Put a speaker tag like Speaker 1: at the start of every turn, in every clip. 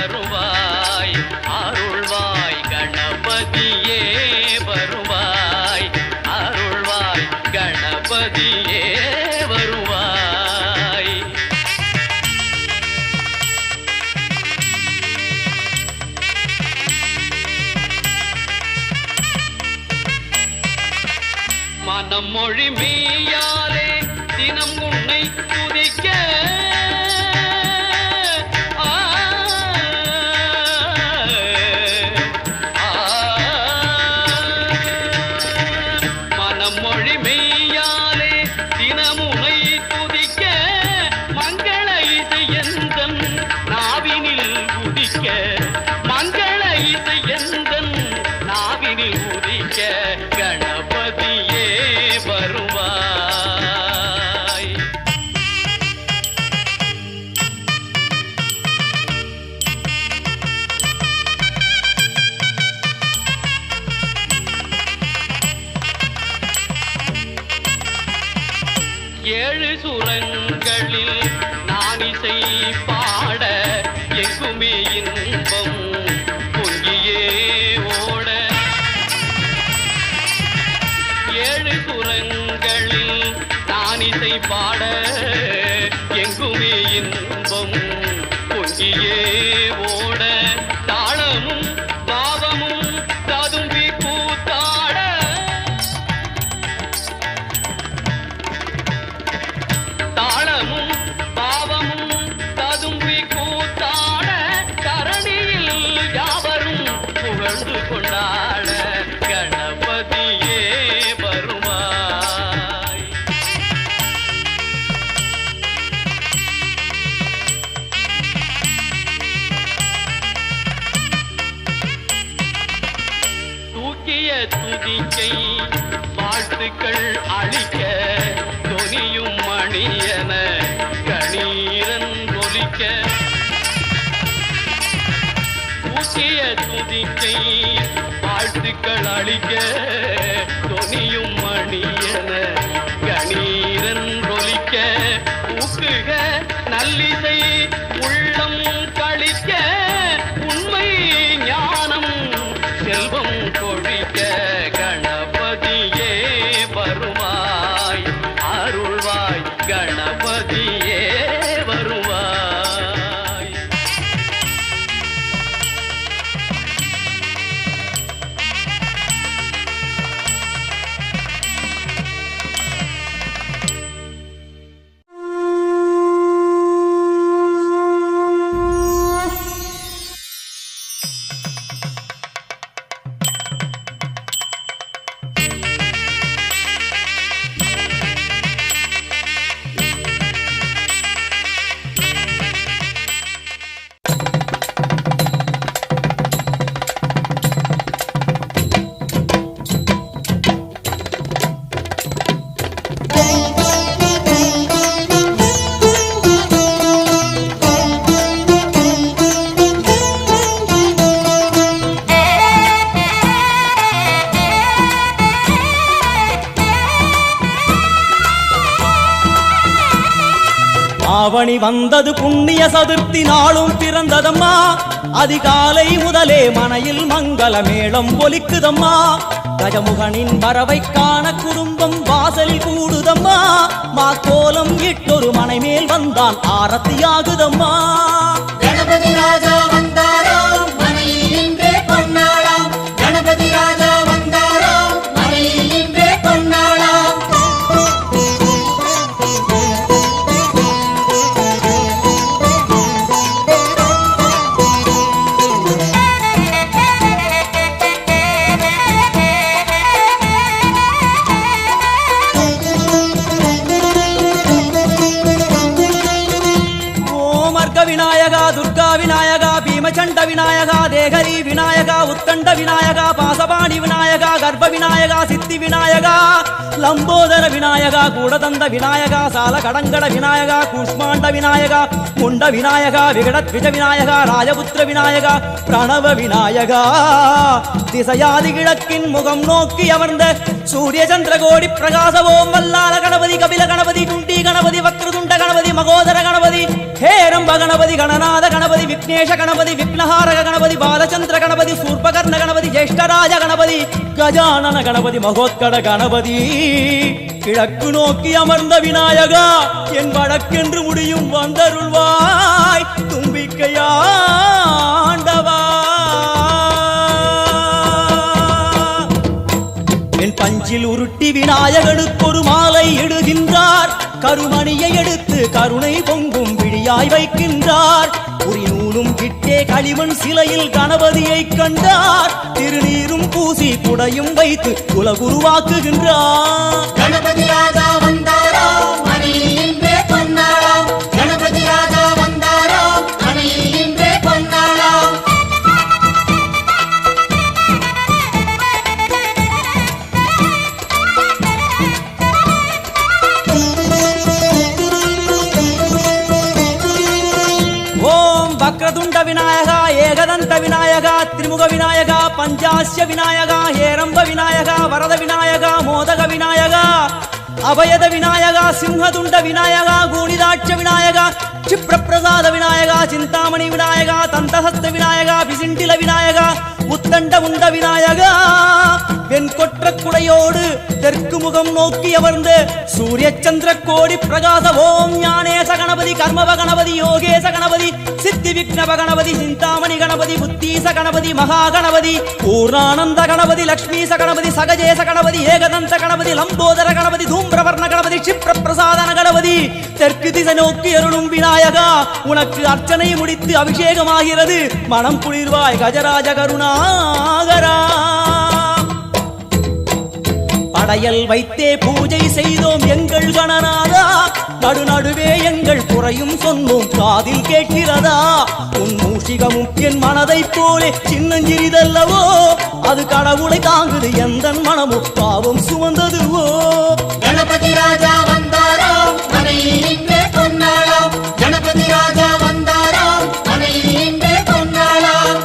Speaker 1: வருவாய் அருள்வாய் கணபதியே வருவாய் அருள்வாய் கணபதியே வருவாய். மனம் மொழி மெய்யாலே தினம் உன்னை துதிக்க மனம் மொழி மெய்யாலே தினம் உன்னை துதிக்க மங்கள இசை எந்தன் நாவினில் உதிக்க மங்கள இசை எந்தன் நாவினில் உதிக்க கணபதியே வருவாய். ஏழு சுரங்களில் நான் இசை பாட எங்குமே இன்பம் பொங்கியே ஓட ஏழு சுரங்களில் நான் இசை பாட எங்குமே இன்பம் பொங்கியே ஓட தாளமும் பாவமும் ததும்பி கூத்தாட தாளமும் பாவமும் ததும்பி கூத்தாட தரணியில் யாவரும் புகழ்ந்து கொண்டாட கணபதியே வருவாய். தூக்கிய துதிக்கை வாழ்த்துக்கள் அளிக்க தொனியும் மணியன கணீரன் ஒலிக்க தூக்கிய துதிக்கை வாழ்த்துக்கள் அளிக்க தொனியும் மணியன கணீரன் ஒலிக்க ஊக்குக நல்லிசை உள்ளம் கழிக்க உண்மை ஞானம் செல்வம் கொழிக்க கணபதியே வருவாய் அருள்வாய் கணபதியே வருவாய்.
Speaker 2: ஆவணி வந்தது புண்ணிய சதுர்த்தி நாளும் பிறந்ததம்மா அதிகாலை முதலே மனையில் மங்கள மேளம் ஒலிக்குதம்மா கஜமுகனின் வரவை காண குடும்பம் வாசலில் கூடுதம்மா மாக்கோலம் இட்டொரு மனை மேல் வந்தான் ஆரத்தியாகுதம்மா.
Speaker 3: கணபதி ராஜா வந்தாராம் மனையில் இன்றே பொன்னாளாம் கணபதி ராஜா வந்தாராம் மனையில் இன்றே பொன்னாளாம்.
Speaker 2: விநாயகா துர்கா விநாயகா பீமச்சண்ட விநாயகா தேகரி விநாயகா உத்தண்ட விநாயகா பாசபாணி விநாயகா கர்ப்ப விநாயகா சித்தி விநாயகா லம்போதர விநாயகா கூடதந்த விநாயகா சால கடங்கட விநாயகா கூஷ்மாண்ட விநாயகா முண்ட விநாயகா விகடத்விஜ விநாயகா ராஜபுத்திர விநாயகா பிரணவ விநாயகா திசையாதி கிழக்கின் முகம் நோக்கி அமர்ந்த சூரிய சந்திரகோடி பிரகாச ஓம் வல்லால கணபதி கபில கணபதி குண்டி கணபதி வக்ரதுண்ட கணபதி மகோதர கணபதி ஹேரம்ப கணபதி கணநாத ಗಣನಾಥ ಗಣಪತಿ ವಿಘ್ನೇಶ ಗಣಪತಿ ವಿಘ್ನಹಾರಕ ಗಣಪತಿ ಬಾಲಚಂದ್ರ ಗಣಪತಿ ಸೂರ್ಪಕರ್ಣ ಗಣಪತಿ ಜ್ಯೇಷ್ಠರಾಜ ಗಣಪತಿ கஜானன கணபதி மகோத்கட கணபதி கிழக்கு நோக்கி அமர்ந்த விநாயகா என் வடக்கென்று முடியும் வந்தருள்வாய் தும்பிக்கையாண்டவா என் பஞ்சில் உருட்டி விநாயகனுக்கு ஒரு மாலை இடுகின்றார் கருமணியை எடுத்து கருணை பொங்கும் விழியாய் வைக்கின்றார் உரி நூலும் கிட்டே களிமண் சிலையில் கணபதியை கண்டார் திருநீரும் பூசி குடையும் வைத்து குலகுருவாக்குகின்றார்
Speaker 3: கணபதி ராஜா வந்தாராம் மணியில் இன்றே பொன்னாளாம் கணபதி ராஜா வந்தாராம் மணியில் இன்றே பொன்னாளாம்
Speaker 2: வக்ரதுண்ட விநாயகா ஏகதந்த விநாயகா திரிமுக விநாயகா பஞ்சாஸ்ய விநாயகா ஹேரம்ப விநாயகா வரத விநாயகா மோதக விநாயகா அபயத விநாயகா சிம்ஹதுண்ட விநாயகா கூணிதாட்ச விநாயகா க்ஷிப்ரபிரசாத விநாயகா சிந்தாமணி விநாயகா தந்தஹஸ்த விநாயகா விசிண்டில விநாயகா உத்தண்ட உண்ட விநாயகா வெண்கொற்ற குடையோடு தெற்கு முகம் நோக்கி அமர்ந்து சூரிய சந்திர கோடி பிரகாச ஓம் ஞானேச கணபதி கர்மவ கணபதி யோகேச கணபதி சித்தி விக்னவ கணபதி சிந்தாமணி கணபதி புத்தீச கணபதி மகா கணபதி பூர்ணானந்த கணபதி லக்ஷ்மீச கணபதி சகஜேச கணபதி ஏகதந்த கணபதி லம்போதர கணபதி தூம்பிரவர்ண கணபதி க்ஷிப்ர பிரசாதன கணபதி தெற்கு திசை நோக்கி அருளும் விநாயகா உனக்கு அர்ச்சனை முடித்து அபிஷேகமாகிறது மனம் குளிர்வாய் கஜராஜ கருணாகரா படையல் வைத்தே பூஜை செய்தோம் எங்கள் கணநாதா நடுநடுவே எங்கள் குறையும் சொன்னோம் காதில் கேட்கிறதா உன் மூஷிகமும் என் மனதைப் போலே சின்னஞ்சிறிதல்லவோ அது கடவுளை தாங்குது எந்த மனமும் பாவம் சுமந்ததுவோ
Speaker 3: கணபதி ராஜா வந்தாராம் மணியில் இன்றே பொன்னாளாம் கணபதி ராஜா வந்தாராம் மணியில் இன்றே பொன்னாளாம்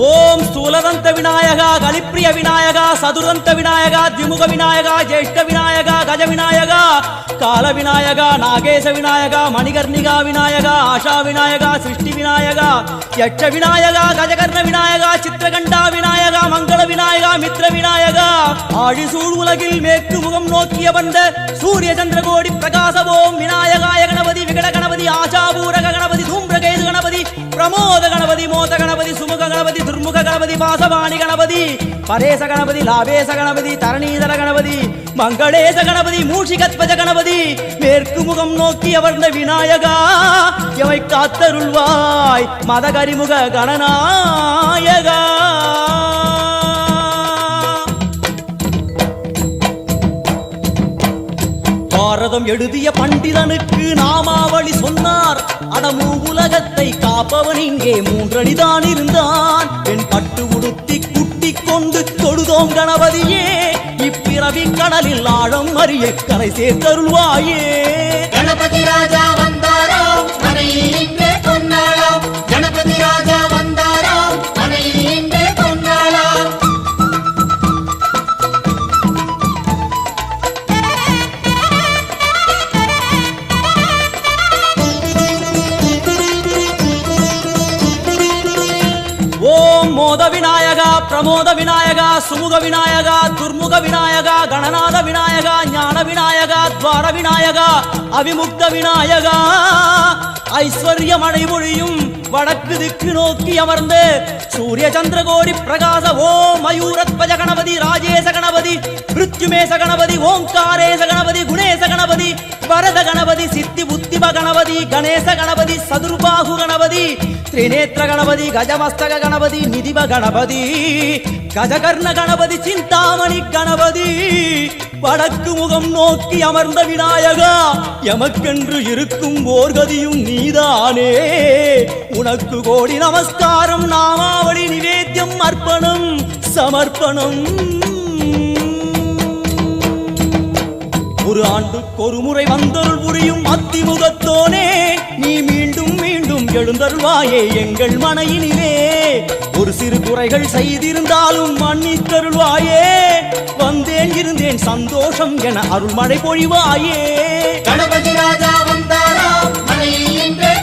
Speaker 2: ஓம் ஸ்தூலதந்த விநாயகா கலிப்பிரிய விநாயகா சதுரந்த விநாயகா திமுக விநாயகா ஜேஷ்ட விநாயகா கஜ விநாயகா கால விநாயகா நாகேச விநாயகா மணிகர்ணிகா விநாயகா ஆஷா விநாயகா சிருஷ்டி விநாயகா யட்ச விநாயகா கஜகர்ண விநாயகா சித்திரகண்டா விநாயகா மங்கள விநாயகா மித்ர விநாயகா ஆழிசூழ் உலகில் மேற்கு முகம் நோக்கிய வந்த சூரிய சந்திரகோடி பிரகாச ஓம் விநாயகாய கணபதி விகட கணபதி ஆசாபூரக கணபதி தூம்பிரகேது கணபதி பிரமோத கணபதி மோத கணபதி சுமுக கணபதி துர்முக கணபதி பாசவாணி கணபதி பரேச கணபதி லாபேச கணபதி தரணீதர கணபதி மங்களேச கணபதி மூஷிகத்வஜ கணபதி மேற்கு முகம் நோக்கி அமர்ந்த விநாயகா எமை காத்தருள்வாய் மதகரிமுக கணநாயகா பாரதம் எழுதிய பண்டிதனுக்கு நாமாவளி சொன்னார் அடமூ உலகத்தை காப்பவன் இங்கே மூன்றடிதான் இருந்தான் என் பட்டு உடுத்தி குட்டி கொண்டு தொழுதோம் கணபதியே இப்பிறவி கடலில் ஆழம் அறிய கரை சேர்த்தருள்வாயே
Speaker 3: கணபதி ராஜா வந்தாராம் மணியில் இன்றே பொன்னாளாம் கணபதி ராஜா வந்தாராம் மணியில் இன்றே பொன்னாளாம்
Speaker 2: ஓம் மோத விநாயகா பிரமோத விநாயகா சுமுக விநாயகா துர்முக விநாயகா கணநாத விநாயகா ஞான விநாயகா துவார விநாயகா அவிமுக்த விநாயகா ஐஸ்வர்ய மழை மொழியும் வடக்கு திக்கு நோக்கி அமர்ந்து சூரிய சந்திரகோடி பிரகாச ஓம் மயூரத்வஜ கணபதி ராஜேச கணபதி மிருத்யுமேச கணபதி ஓங்காரேச கணபதி குணேச கணபதி வரத கணபதி சித்தி புத்திப கணபதி கணேச கணபதி சதுர்பாகு கணபதி திரிநேத்திர கணபதி கஜமஸ்தக கணபதி நிதிப கணபதி கஜகர்ண கணபதி சிந்தாமணி கணபதி வடக்கு முகம் நோக்கி அமர்ந்த விநாயகா எமக்கென்று இருக்கும் ஓர்கதியும் நீதானே உனக்கு கோடி நமஸ்காரம் நாமாவளி நிவேத்தியம் அர்ப்பணம் சமர்ப்பணம் ஒரு ஆண்டுக்கு ஒரு முறை வந்தருள் புரியும் அத்திமுகத்தோனே நீ மீண்டும் மீண்டும் எழுந்தருள்வாயே எங்கள் மனையினிலே ஒரு சிறு குறைகள் செய்திருந்தாலும் மன்னித்தருள்வாயே வந்தேன் இருந்தேன் சந்தோஷம் என அருள்மழை பொழிவாயே
Speaker 3: கணபதி ராஜா வந்தாராம் மனையில் இன்றே